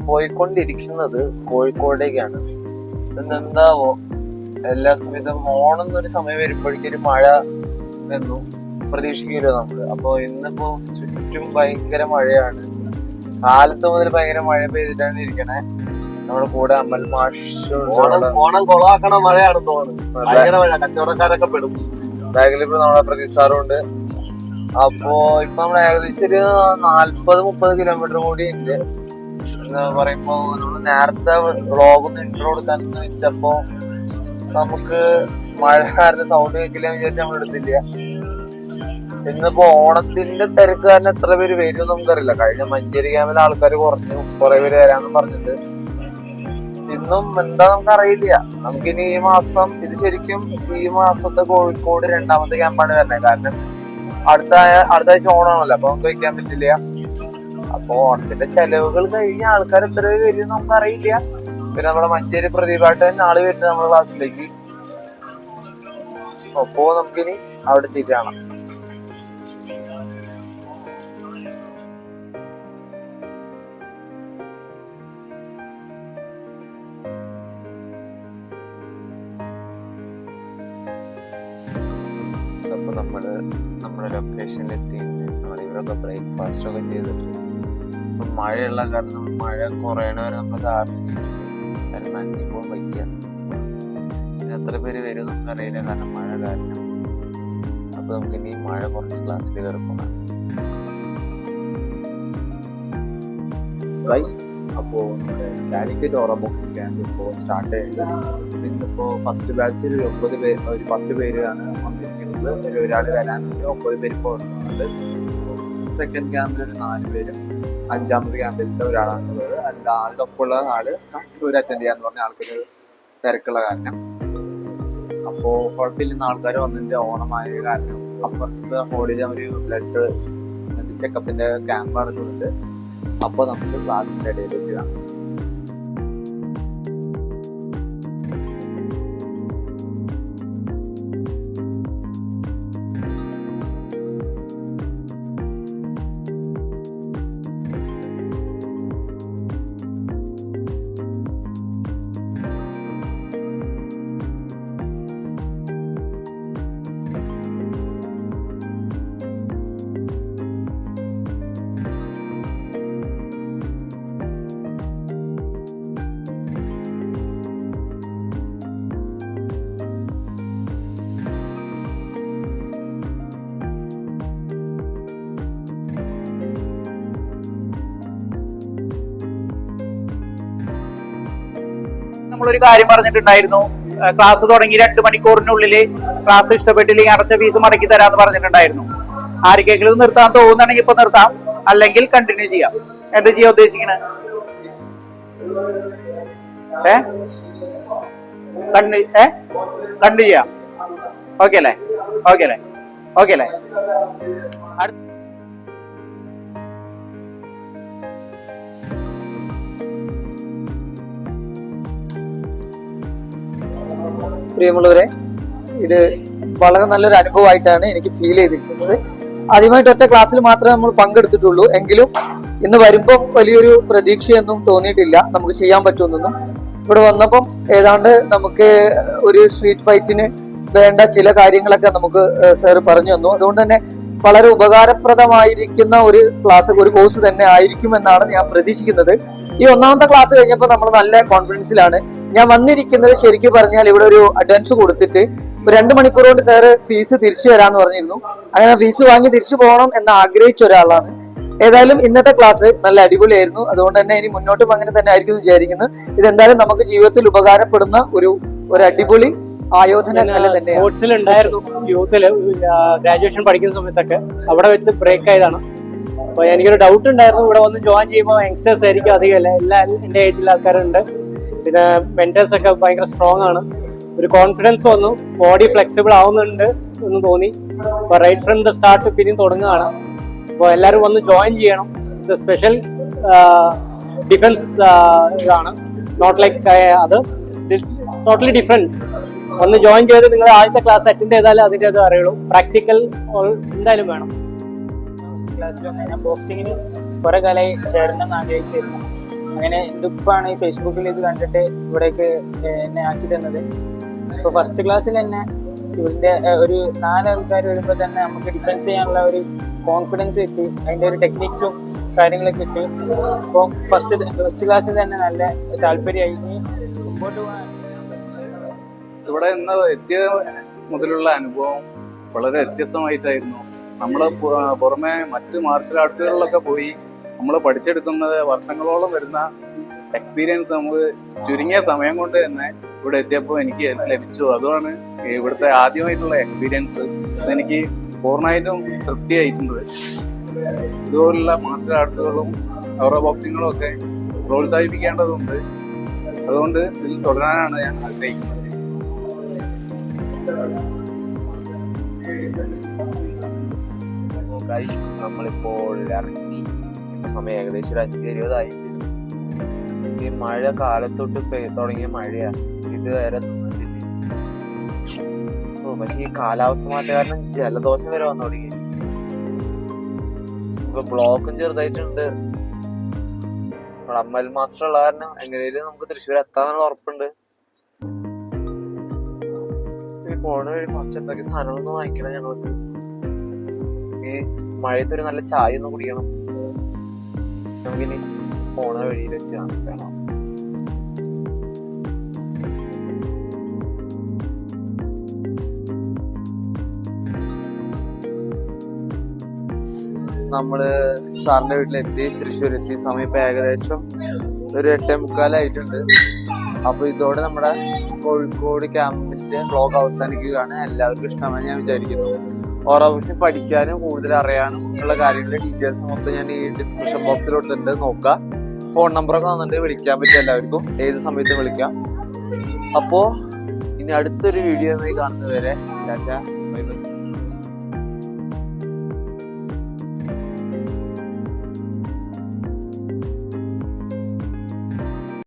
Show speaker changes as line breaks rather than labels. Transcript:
പോയിക്കൊണ്ടിരിക്കുന്നത് കോഴിക്കോടേക്കാണ്. എന്താവോ എല്ലാ സമയത്തും ഓണം എന്നൊരു സമയം വരുമ്പോഴേക്കും ഒരു മഴ എന്നും പ്രതീക്ഷിക്കില്ല നമ്മള്. അപ്പൊ ഇന്നിപ്പോ ചുറ്റും ഭയങ്കര മഴയാണ്. കാലത്ത് മുതൽ ഭയങ്കര മഴ പെയ്തിട്ടാണ് ഇരിക്കണേ. നമ്മുടെ കൂടെ അമൽ മാഷ്
ഓണം കൊളാക്കണ മഴയാണ് തോന്നുന്നത്. കച്ചവടക്കാരൊക്കെ പെടും.
ബാഗിൽ ഇപ്പൊ നമ്മളെ പ്രതീക്ഷ സാറുണ്ട്. അപ്പോ ഇപ്പൊ നമ്മൾ ഏകദേശം ഒരു 40-30 കിലോമീറ്റർ കൂടി ഉണ്ട് എന്ന് പറയുമ്പോ നമ്മള് നേരത്തെ വ്ളോഗൊന്ന് ഇൻട്രോ കൊടുക്കാന്ന് വെച്ചപ്പോ നമുക്ക് മഴ കാരണം സൗണ്ട് കേൾക്കില്ല വിചാരിച്ച് നമ്മൾ എടുത്തില്ല. ഇന്നിപ്പോ ഓണത്തിന്റെ തിരക്ക് കാരണം എത്ര പേര് വരും നമുക്കറിയില്ല. കഴിഞ്ഞ മഞ്ചേരി ക്യാമ്പിലെ ആൾക്കാർ കുറഞ്ഞു, കുറെ പേര് വരാന്ന് പറഞ്ഞിട്ട്. ഇന്നും എന്താ നമുക്കറിയില്ല. നമുക്കിനി ഈ മാസം ഇത് ശരിക്കും ഈ മാസത്തെ കോഴിക്കോട് 2ാമത്തെ ക്യാമ്പാണ് വരുന്നത്. കാരണം അടുത്ത ആഴ്ച ഓണാണല്ലോ, അപ്പൊ നമുക്ക് വയ്ക്കാൻ പറ്റില്ല. അപ്പൊ ഓണത്തിന്റെ ചെലവുകൾ കഴിഞ്ഞ ആൾക്കാർ എത്ര പേര് വരും നമുക്കറിയില്ല. പിന്നെ നമ്മുടെ മഞ്ചേരി പ്രതിഭാട്ടൻ ആള് വരുന്നത് നമ്മുടെ ക്ലാസ്സിലേക്ക്. അപ്പോ നമുക്കിനി അവിടെ എത്തിയിട്ട് കാണാം. അപ്പൊ നമ്മുടെ ലൊക്കേഷനിലെത്തി. നമ്മളിവരൊക്കെ ബ്രേക്ക്ഫാസ്റ്റ് ഒക്കെ ചെയ്തിട്ട് ഇപ്പൊ മഴയുള്ള കാരണം മഴ കുറയണ വരെ നമ്മൾ കാരണം നനഞ്ഞിപ്പോൾ വയ്ക്കുക. എത്ര പേര് വരും നമുക്കറിയില്ല കാരണം മഴ കാരണം. അപ്പൊ നമുക്ക് ഇനി മഴ കുറഞ്ഞ് ക്ലാസ്സിൽ കയറിപ്പോകാം.
അപ്പോൾ നമ്മുടെ കാലിക്കറ്റ് ഓറ ബോക്സിംഗ് ക്യാമ്പ് ഇപ്പോൾ സ്റ്റാർട്ട് ചെയ്യുന്നത്. ഇന്നിപ്പോൾ ഫസ്റ്റ് ബാച്ചിൽ ഒരു 10 പേരാണ് വന്നിരിക്കുന്നത്. ഒരാൾ വരാനുണ്ട്. 9 പേര് ഇപ്പോൾ വന്നിട്ടുണ്ട്. സെക്കൻഡ് ക്യാമ്പിൽ ഒരു 4 പേരും 5ാമത്തെ ക്യാമ്പിലത്തെ ഒരാളാണുള്ളത്. അതിൻ്റെ ആളുടെ ഒപ്പമുള്ള ആള് ഒരു അറ്റൻഡ് ചെയ്യാന്ന് പറഞ്ഞ ആൾക്കൊരു തിരക്കുള്ള കാരണം. അപ്പോൾ കുഴപ്പമില്ലെന്ന ആൾക്കാർ വന്നിട്ട് ഓണമായ കാരണം അപ്പുറത്ത് ഹോളിൽ ഒരു ബ്ലഡ് ചെക്കപ്പിന്റെ ക്യാമ്പ് നടക്കുന്നുണ്ട്. അപ്പോൾ നമുക്ക് ക്ലാസ്സിന്റെ ഇടയിൽ വെച്ച് കാണാം.
നമ്മളൊരു കാര്യം പറഞ്ഞിട്ടുണ്ടായിരുന്നു. ക്ലാസ് തുടങ്ങി 2 മണിക്കൂറിനുള്ളിൽ ക്ലാസ് ഇഷ്ടപ്പെട്ടില്ലെങ്കിൽ അടച്ച ഫീസ് മടക്കി തരാന്ന് പറഞ്ഞിട്ടുണ്ടായിരുന്നു. ആർക്കെങ്കിലും നിർത്താൻ തോന്നുന്നുണ്ടെങ്കിൽ ഇപ്പൊ നിർത്താം, അല്ലെങ്കിൽ കണ്ടിന്യൂ ചെയ്യാം. എന്താ ചെയ്യാൻ ഉദ്ദേശിക്കണേ? കണ്ടിന്യൂ ചെയ്യാം. ഓക്കെ അല്ലേ?
പ്രിയമുള്ളവരെ, ഇത് വളരെ നല്ലൊരു അനുഭവമായിട്ടാണ് എനിക്ക് ഫീൽ ചെയ്തിരിക്കുന്നത്. ആദ്യമായിട്ട് ഒറ്റ ക്ലാസ്സിൽ മാത്രമേ നമ്മൾ പങ്കെടുത്തിട്ടുള്ളൂ. എങ്കിലും ഇന്ന് വരുമ്പം വലിയൊരു പ്രതീക്ഷയൊന്നും തോന്നിയിട്ടില്ല നമുക്ക് ചെയ്യാൻ പറ്റുമെന്നൊന്നും. ഇവിടെ വന്നപ്പം ഏതാണ്ട് നമുക്ക് ഒരു സ്ട്രീറ്റ് ഫൈറ്റിന് വേണ്ട ചില കാര്യങ്ങളൊക്കെ നമുക്ക് സാർ പറഞ്ഞു തന്നു. അതുകൊണ്ട് തന്നെ വളരെ ഉപകാരപ്രദമായിരിക്കുന്ന ഒരു കോഴ്സ് തന്നെ ആയിരിക്കുമെന്നാണ് ഞാൻ പ്രതീക്ഷിക്കുന്നത്. ഈ 1ാമത്തെ ക്ലാസ് കഴിഞ്ഞപ്പോൾ നമ്മൾ നല്ല കോൺഫിഡൻസിലാണ്. ഞാൻ വന്നിരിക്കുന്നത് ശരിക്കും പറഞ്ഞാൽ ഇവിടെ ഒരു അഡ്വാൻസ് കൊടുത്തിട്ട് 2 മണിക്കൂർ കൊണ്ട് സാറ് ഫീസ് തിരിച്ചു തരാന്ന് പറഞ്ഞിരുന്നു. അങ്ങനെ ഫീസ് വാങ്ങി തിരിച്ചു പോകണം എന്ന് ആഗ്രഹിച്ച ഒരാളാണ്. ഏതായാലും ഇന്നത്തെ ക്ലാസ് നല്ല അടിപൊളിയായിരുന്നു. അതുകൊണ്ട് തന്നെ ഇനി മുന്നോട്ടും അങ്ങനെ തന്നെ ആയിരിക്കും വിചാരിക്കുന്നു. ഇതെന്തായാലും നമുക്ക് ജീവിതത്തിൽ ഉപകാരപ്പെടുന്ന ഒരു അടിപൊളി ആയോധന കല തന്നെയാണ്.
സ്പോർട്സിലുണ്ടായിരുന്നു യൂത്തില് ഗ്രാജുവേഷൻ പഠിക്കുന്ന സമയത്തൊക്കെ. അവിടെ വെച്ച് ബ്രേക്ക് ആയതാണ്. അപ്പൊ എനിക്കൊരു ഡൗട്ട് ഉണ്ടായിരുന്നു. ഇവിടെ വന്ന് ജോയിൻ ചെയ്യുമ്പോൾ യങ്സ്റ്റേഴ്സ് ആയിരിക്കും അധികം, എല്ലാ എൻ്റെ ഏജിലുള്ള ആൾക്കാരുണ്ട്. പിന്നെ മെന്റേഴ്സ് ഒക്കെ ഭയങ്കര സ്ട്രോങ് ആണ്. ഒരു കോൺഫിഡൻസ് വന്നു, ബോഡി ഫ്ലെക്സിബിൾ ആവുന്നുണ്ട് എന്ന് തോന്നി. അപ്പോൾ റൈറ്റ് ഫ്രം ദ സ്റ്റാർട്ട് പിന്നെയും തുടങ്ങുകയാണ്. അപ്പോൾ എല്ലാവരും വന്ന് ജോയിൻ ചെയ്യണം. ഇറ്റ്സ് എ സ്പെഷ്യൽ ഡിഫൻസ് ഇതാണ്, not like others, totally different. ഒന്ന് ജോയിൻ ചെയ്ത് നിങ്ങൾ ആദ്യത്തെ ക്ലാസ് അറ്റൻഡ് ചെയ്താലേ അതിൻ്റെ അത് അറിയുള്ളൂ. പ്രാക്ടിക്കൽ എന്തായാലും വേണം.
ക്ലാസ്സിൽ ഞാൻ ബോക്സിങ്ങിന് കുറെ കാലമായി ചേരണമെന്ന് ആഗ്രഹിച്ചിരുന്നു. അങ്ങനെ എൻ്റെ ഉപ്പാണ് ഈ ഫേസ്ബുക്കിൽ ഇത് കണ്ടിട്ട് ഇവിടേക്ക് എന്നെ ആക്കി തന്നത്. ഇപ്പോൾ ഫസ്റ്റ് ക്ലാസ്സിൽ തന്നെ ഇതിൻ്റെ ഒരു 4 ആൾക്കാർ വരുമ്പോൾ തന്നെ നമുക്ക് ഡിഫെൻസ് ചെയ്യാനുള്ള ഒരു കോൺഫിഡൻസ് കിട്ടി, അതിൻ്റെ ഒരു ടെക്നിക്സും കാര്യങ്ങളൊക്കെ കിട്ടി. അപ്പോൾ ഫസ്റ്റ് ക്ലാസ്സിൽ തന്നെ നല്ല താല്പര്യമായി. ഇനി മുമ്പോട്ട് പോകാൻ
ഇവിടെ ഇന്ന് എത്തിയ മുതലുള്ള അനുഭവം വളരെ വ്യത്യസ്തമായിട്ടായിരുന്നു. നമ്മൾ പുറമെ മറ്റ് മാർഷൽ ആർട്സുകളിലൊക്കെ പോയി നമ്മൾ പഠിച്ചെടുക്കുന്നത് വർഷങ്ങളോളം വരുന്ന എക്സ്പീരിയൻസ് നമുക്ക് ചുരുങ്ങിയ സമയം കൊണ്ട് തന്നെ ഇവിടെ എത്തിയപ്പോൾ എനിക്ക് ലഭിച്ചു. അതുമാണ് ഇവിടുത്തെ ആദ്യമായിട്ടുള്ള എക്സ്പീരിയൻസ്. എനിക്ക് പൂർണ്ണമായിട്ടും തൃപ്തിയായിട്ടുണ്ട്. ഇതുപോലുള്ള മാർഷൽ ആർട്സുകളും എയറോ ബോക്സിങ്ങുകളും ഒക്കെ പ്രോത്സാഹിപ്പിക്കേണ്ടതുണ്ട്. അതുകൊണ്ട് ഇതിൽ തുടരാനാണ് ഞാൻ ആഗ്രഹിക്കുന്നത്.
നമ്മളിപ്പോൾ ഇറങ്ങി സമയം ഏകദേശം ഒരു 5:20 ഈ മഴ കാലത്തൊട്ട് തുടങ്ങിയ മഴയാ, ഇതുവരെ നിന്നിട്ടില്ല. പക്ഷെ ഈ കാലാവസ്ഥ മാറ്റം കാരണം ജലദോഷം വരെ വന്നു തുടങ്ങി. ഇപ്പൊ ബ്ലോക്കും ചെറുതായിട്ടുണ്ട്. അമ്മൽ മാസ്റ്റർ ഉള്ള കാരണം എങ്ങനെയും നമുക്ക് തൃശ്ശൂർ എത്താന്നുള്ള ഉറപ്പുണ്ട്. പോണ വഴി കുറച്ച് എന്തൊക്കെ സാധനങ്ങളൊന്നും വാങ്ങിക്കണം. ഞങ്ങൾക്ക് ഈ മഴയത്തൊരു നല്ല ചായ ഒന്ന് കുടിക്കണം. നമുക്കിനി പോണ വഴിയിൽ വെച്ച് കാണാം. നമ്മള് സാറിന്റെ വീട്ടിലെത്തി, തൃശ്ശൂർ എത്തി. സമയം ഇപ്പൊ ഏകദേശം ഒരു 8:45 അപ്പൊ ഇതോടെ നമ്മുടെ കോഴിക്കോട് ക്യാമ്പിന്റെ വ്ലോഗ് അവസാനിക്കുകയാണ്. എല്ലാവർക്കും ഇഷ്ടമായി ഞാൻ വിചാരിക്കുന്നു. ഓറോബോക്സിംഗ് പഠിക്കാനും കൂടുതൽ അറിയാനും ഉള്ള കാര്യങ്ങളുടെ ഡീറ്റെയിൽസ് മൊത്തം ഞാൻ ഈ ഡിസ്ക്രിപ്ഷൻ ബോക്സിൽ കൊടുത്തിട്ടുണ്ട്. നോക്കാം. ഫോൺ നമ്പറൊക്കെ വന്നിട്ട് വിളിക്കാൻ പറ്റും. എല്ലാവർക്കും ഏത് സമയത്തും വിളിക്കാം. അപ്പോ ഇനി അടുത്തൊരു വീഡിയോ കാണുന്നവരെ ടാറ്റ.